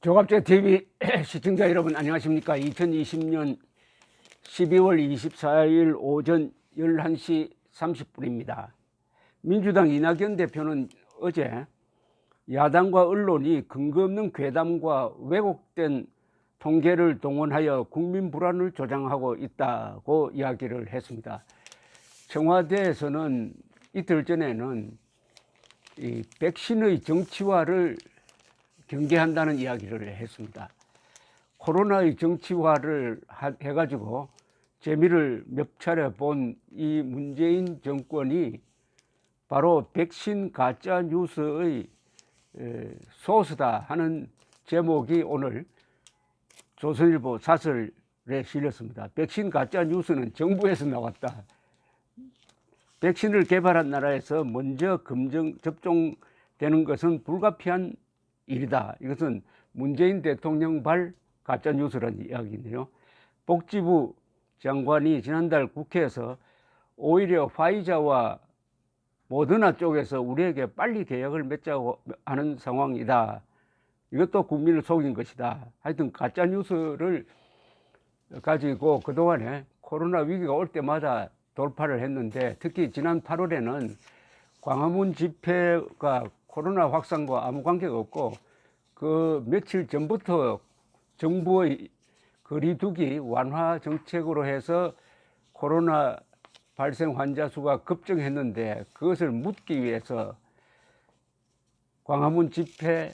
조갑제 TV 시청자 여러분 안녕하십니까? 2020년 12월 24일 오전 11시 30분입니다. 민주당 이낙연 대표는 어제 야당과 언론이 근거 없는 괴담과 왜곡된 통계를 동원하여 국민 불안을 조장하고 있다고 이야기를 했습니다. 청와대에서는 이틀 전에는 이 백신의 정치화를 경계한다는 이야기를 했습니다. 코로나의 정치화를 해가지고 재미를 몇 차례 본 이 문재인 정권이 바로 백신 가짜 뉴스의 소스다 하는 제목이 오늘 조선일보 사설에 실렸습니다. 백신 가짜 뉴스는 정부에서 나왔다. 백신을 개발한 나라에서 먼저 접종되는 것은 불가피한 일이다. 이것은 문재인 대통령발 가짜뉴스라는 이야기인데요. 복지부 장관이 지난달 국회에서 오히려 화이자와 모더나 쪽에서 우리에게 빨리 계약을 맺자고 하는 상황이다. 이것도 국민을 속인 것이다. 하여튼 가짜뉴스를 가지고 그동안에 코로나 위기가 올 때마다 돌파를 했는데, 특히 지난 8월에는 광화문 집회가 코로나 확산과 아무 관계가 없고 그 며칠 전부터 정부의 거리두기 완화 정책으로 해서 코로나 발생 환자 수가 급증했는데, 그것을 묻기 위해서 광화문 집회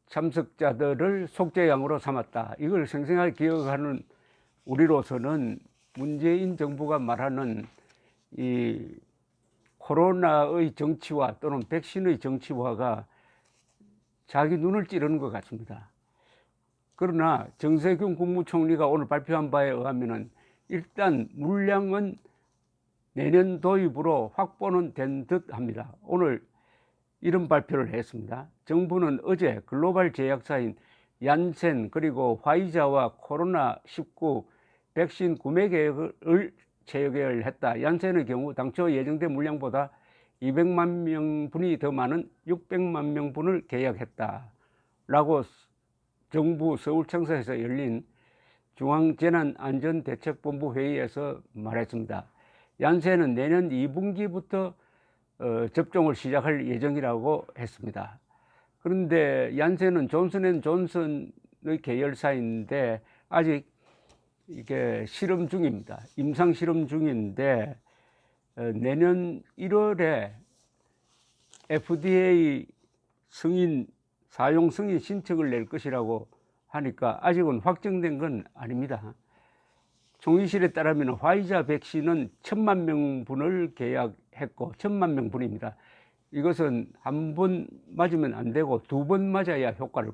참석자들을 속죄양으로 삼았다. 이걸 생생하게 기억하는 우리로서는 문재인 정부가 말하는 이 코로나의 정치화 또는 백신의 정치화가 자기 눈을 찌르는 것 같습니다. 그러나 정세균 국무총리가 오늘 발표한 바에 의하면 일단 물량은 내년 도입으로 확보는 된 듯 합니다. 오늘 이런 발표를 했습니다. 정부는 어제 글로벌 제약사인 얀센 그리고 화이자와 코로나19 백신 구매 계획을 체결했다. 얀센의 경우 당초 예정된 물량보다 200만 명분이 더 많은 600만 명분을 계약했다 라고 정부 서울청사에서 열린 중앙재난안전대책본부 회의에서 말했습니다. 얀센은 내년 2분기부터 접종을 시작할 예정이라고 했습니다. 그런데 얀센은 존슨앤존슨의 계열사인데 아직 이게 실험 중입니다. 임상 실험 중인데 내년 1월에 FDA 사용 승인 신청을 낼 것이라고 하니까 아직은 확정된 건 아닙니다. 총리실에 따르면 화이자 백신은 1000만 명분을 계약했고, 1000만 명분입니다. 이것은 한 번 맞으면 안 되고 2번 맞아야 효과를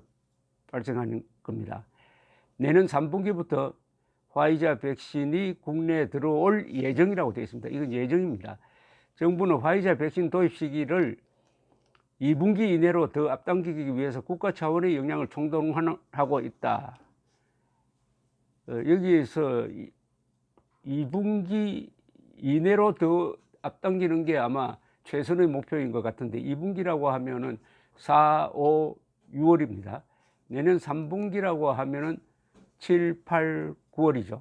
발생하는 겁니다. 내년 3분기부터 화이자 백신이 국내에 들어올 예정이라고 되어 있습니다. 이건 예정입니다. 정부는 화이자 백신 도입 시기를 2분기 이내로 더 앞당기기 위해서 국가 차원의 역량을 총동원하고 있다. 여기에서 2분기 이내로 더 앞당기는 게 아마 최선의 목표인 것 같은데, 2분기라고 하면은 4, 5, 6월입니다. 내년 3분기라고 하면은 7, 8, 9월이죠.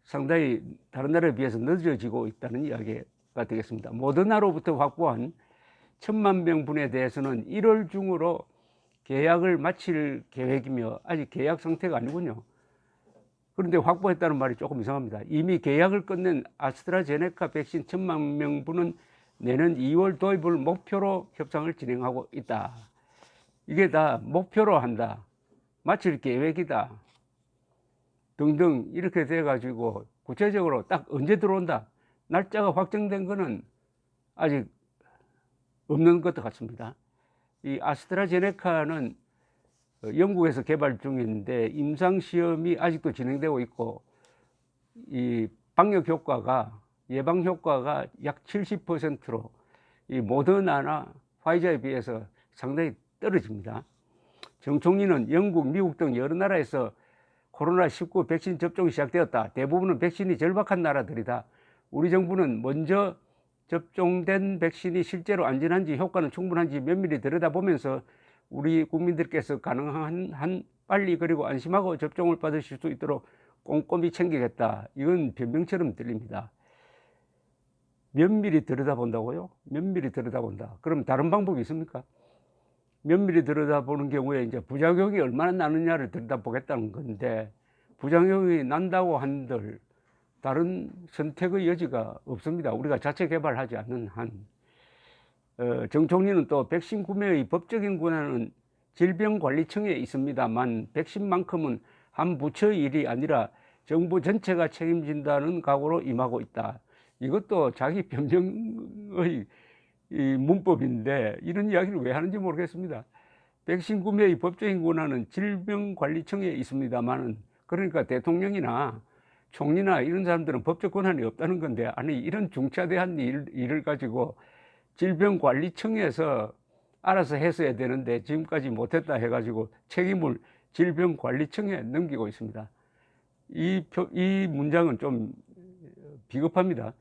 상당히 다른 나라에 비해서 늦어지고 있다는 이야기가 되겠습니다. 모더나로부터 확보한 1000만 명분에 대해서는 1월 중으로 계약을 마칠 계획이며 아직 계약 상태가 아니군요. 그런데 확보했다는 말이 조금 이상합니다. 이미 계약을 끝낸 아스트라제네카 백신 1000만 명분은 내년 2월 도입을 목표로 협상을 진행하고 있다. 이게 다 목표로 한다, 마칠 계획이다 등등 이렇게 돼가지고 구체적으로 딱 언제 들어온다, 날짜가 확정된 거는 아직 없는 것 같습니다. 이 아스트라제네카는 영국에서 개발 중인데 임상시험이 아직도 진행되고 있고, 이 방역 효과가, 예방 효과가 약 70%로 이 모더나나 화이자에 비해서 상당히 떨어집니다. 정 총리는 영국, 미국 등 여러 나라에서 코로나19 백신 접종이 시작되었다. 대부분은 백신이 절박한 나라들이다. 우리 정부는 먼저 접종된 백신이 실제로 안전한지 효과는 충분한지 면밀히 들여다보면서 우리 국민들께서 가능한 한 빨리 그리고 안심하고 접종을 받으실 수 있도록 꼼꼼히 챙기겠다. 이건 변명처럼 들립니다. 면밀히 들여다본다고요? 면밀히 들여다본다. 그럼 다른 방법이 있습니까? 면밀히 들여다보는 경우에 이제 부작용이 얼마나 나느냐를 들여다보겠다는 건데, 부작용이 난다고 한들 다른 선택의 여지가 없습니다. 우리가 자체 개발하지 않는 한. 정 총리는 또 백신 구매의 법적인 권한은 질병관리청에 있습니다만 백신만큼은 한 부처의 일이 아니라 정부 전체가 책임진다는 각오로 임하고 있다. 이것도 자기 변명의 문법인데 이런 이야기를 왜 하는지 모르겠습니다. 백신 구매의 법적인 권한은 질병관리청에 있습니다만, 그러니까 대통령이나 총리나 이런 사람들은 법적 권한이 없다는 건데, 아니 이런 중차대한 일을 가지고 질병관리청에서 알아서 했어야 되는데 지금까지 못했다 해가지고 책임을 질병관리청에 넘기고 있습니다. 이 문장은 좀 비겁합니다.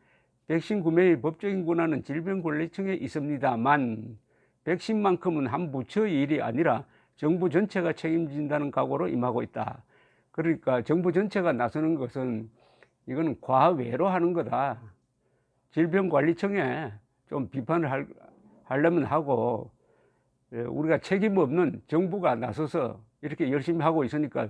백신 구매의 법적인 권한은 질병관리청에 있습니다만 백신만큼은 한 부처의 일이 아니라 정부 전체가 책임진다는 각오로 임하고 있다. 그러니까 정부 전체가 나서는 것은 이거는 과외로 하는 거다. 질병관리청에 좀 비판을 하려면 하고, 우리가 책임 없는 정부가 나서서 이렇게 열심히 하고 있으니까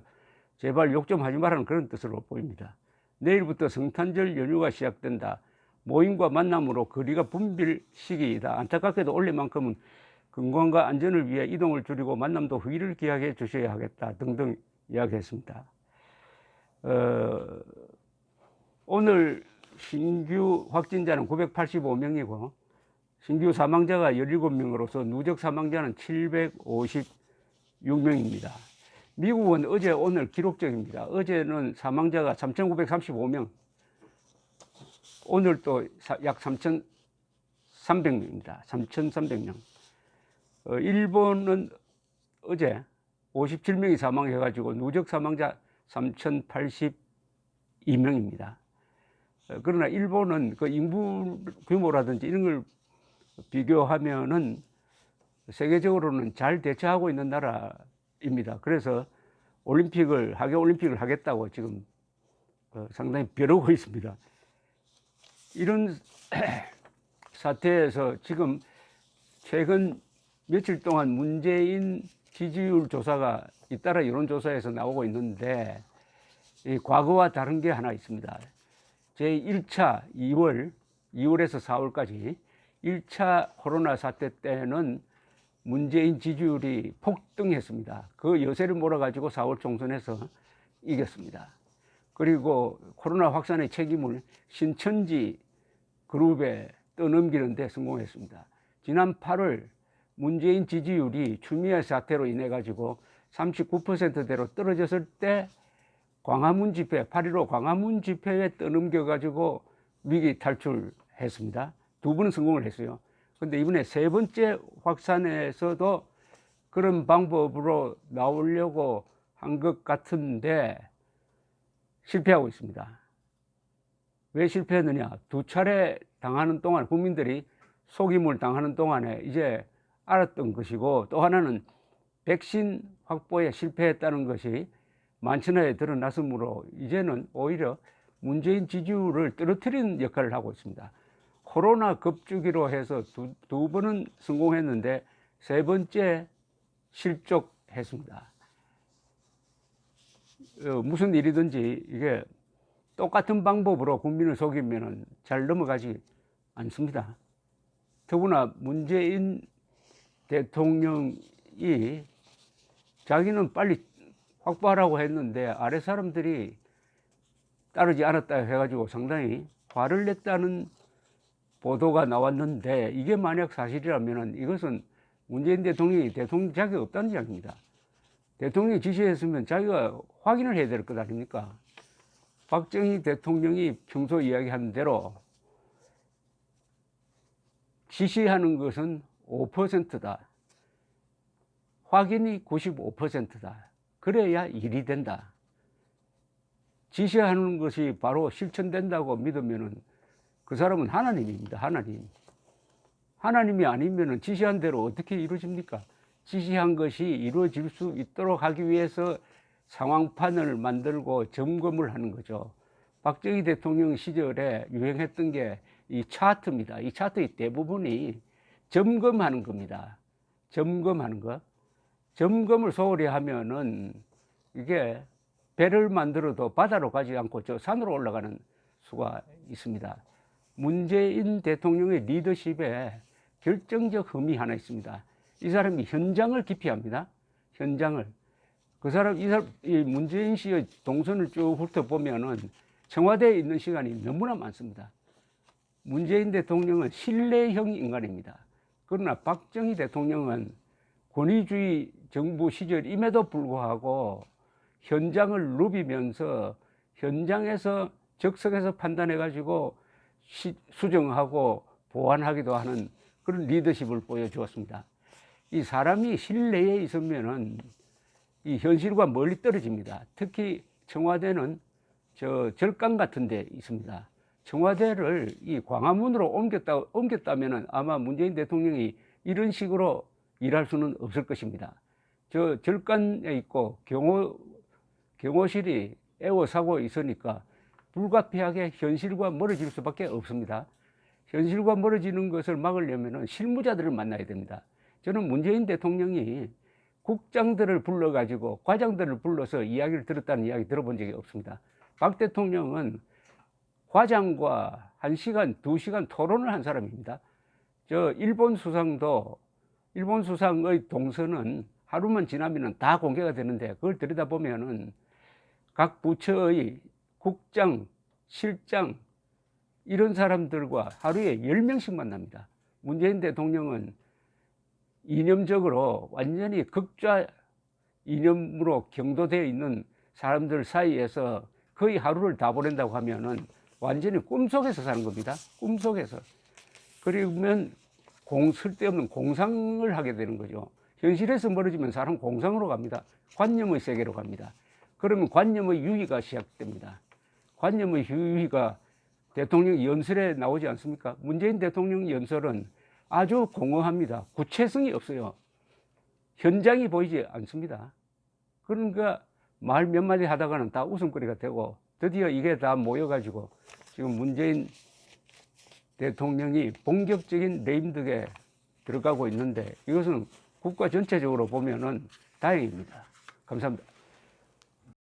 제발 욕 좀 하지 말라는 그런 뜻으로 보입니다. 내일부터 성탄절 연휴가 시작된다. 모임과 만남으로 거리가 붐빌 시기이다. 안타깝게도 올해만큼은 건강과 안전을 위해 이동을 줄이고 만남도 후일을 기약해 주셔야 하겠다 등등 이야기했습니다. 오늘 신규 확진자는 985명이고 신규 사망자가 17명으로서 누적 사망자는 756명입니다. 미국은 어제 오늘 기록적입니다. 어제는 사망자가 3,935명, 오늘 또 약 3,300명입니다. 3,300명. 일본은 어제 57명이 사망해가지고 누적 사망자 3,082명입니다. 그러나 일본은 그 인구 규모라든지 이런 걸 비교하면은 세계적으로는 잘 대처하고 있는 나라입니다. 그래서 하계 올림픽을 하겠다고 지금 상당히 벼르고 있습니다. 이런 사태에서 지금 최근 며칠 동안 문재인 지지율 조사가 잇따라 여론조사에서 나오고 있는데, 이 과거와 다른 게 하나 있습니다. 제1차 2월에서 4월까지 1차 코로나 사태 때는 문재인 지지율이 폭등했습니다. 그 여세를 몰아가지고 4월 총선에서 이겼습니다. 그리고 코로나 확산의 책임을 신천지 그룹에 떠넘기는 데 성공했습니다. 지난 8월 문재인 지지율이 추미애 사태로 인해 가지고 39%대로 떨어졌을 때 광화문 집회, 8.15 광화문 집회에 떠넘겨 가지고 위기 탈출했습니다. 2번은 성공을 했어요. 근데 이번에 3번째 확산에서도 그런 방법으로 나오려고 한 것 같은데 실패하고 있습니다. 왜 실패했느냐? 2차례 당하는 동안, 국민들이 속임을 당하는 동안에 이제 알았던 것이고, 또 하나는 백신 확보에 실패했다는 것이 만천하에 드러났으므로 이제는 오히려 문재인 지지율을 떨어뜨리는 역할을 하고 있습니다. 코로나 급주기로 해서 두 번은 성공했는데 3번째 실족했습니다. 무슨 일이든지 이게 똑같은 방법으로 국민을 속이면 잘 넘어가지 않습니다. 더구나 문재인 대통령이 자기는 빨리 확보하라고 했는데 아래 사람들이 따르지 않았다 해가지고 상당히 화를 냈다는 보도가 나왔는데, 이게 만약 사실이라면 이것은 문재인 대통령이 대통령 자격이 없다는 이야기입니다. 대통령이 지시했으면 자기가 확인을 해야 될 것 아닙니까? 박정희 대통령이 평소 이야기하는 대로 지시하는 것은 5%다. 확인이 95%다. 그래야 일이 된다. 지시하는 것이 바로 실천된다고 믿으면은 그 사람은 하나님입니다. 하나님이 아니면은 지시한 대로 어떻게 이루어집니까? 지시한 것이 이루어질 수 있도록 하기 위해서 상황판을 만들고 점검을 하는 거죠. 박정희 대통령 시절에 유행했던 게 이 차트입니다. 이 차트의 대부분이 점검하는 겁니다. 점검하는 거. 점검을 소홀히 하면은 이게 배를 만들어도 바다로 가지 않고 저 산으로 올라가는 수가 있습니다. 문재인 대통령의 리더십에 결정적 흠이 하나 있습니다. 이 사람이 현장을 기피합니다. 현장을. 이 문재인 씨의 동선을 쭉 훑어보면은 청와대에 있는 시간이 너무나 많습니다. 문재인 대통령은 신뢰형 인간입니다. 그러나 박정희 대통령은 권위주의 정부 시절임에도 불구하고 현장을 누비면서 현장에서 적석에서 판단해가지고 수정하고 보완하기도 하는 그런 리더십을 보여주었습니다. 이 사람이 신뢰에 있으면은 이 현실과 멀리 떨어집니다. 특히 청와대는 저 절강 같은 데 있습니다. 청와대를 이 광화문으로 옮겼다면은 아마 문재인 대통령이 이런 식으로 일할 수는 없을 것입니다. 저 절간에 있고 경호실이 애워사고 있으니까 불가피하게 현실과 멀어질 수밖에 없습니다. 현실과 멀어지는 것을 막으려면 실무자들을 만나야 됩니다. 저는 문재인 대통령이 국장들을 불러가지고 과장들을 불러서 이야기를 들었다는 이야기 들어본 적이 없습니다. 박 대통령은 과장과 1시간, 2시간 토론을 한 사람입니다. 저 일본 수상의 동선은 하루만 지나면 다 공개가 되는데 그걸 들여다보면은 각 부처의 국장, 실장 이런 사람들과 하루에 10명씩 만납니다. 문재인 대통령은 이념적으로 완전히 극좌 이념으로 경도되어 있는 사람들 사이에서 거의 하루를 다 보낸다고 하면은 완전히 꿈속에서 사는 겁니다. 꿈속에서. 그러면 쓸데없는 공상을 하게 되는 거죠. 현실에서 멀어지면 사람 공상으로 갑니다. 관념의 세계로 갑니다. 그러면 관념의 유희가 시작됩니다. 관념의 유희가 대통령 연설에 나오지 않습니까? 문재인 대통령 연설은 아주 공허합니다. 구체성이 없어요. 현장이 보이지 않습니다. 그러니까 말 몇 마디 하다가는 다 웃음거리가 되고 드디어 이게 다 모여가지고 지금 문재인 대통령이 본격적인 레임덕에 들어가고 있는데 이것은 국가 전체적으로 보면은 다행입니다. 감사합니다.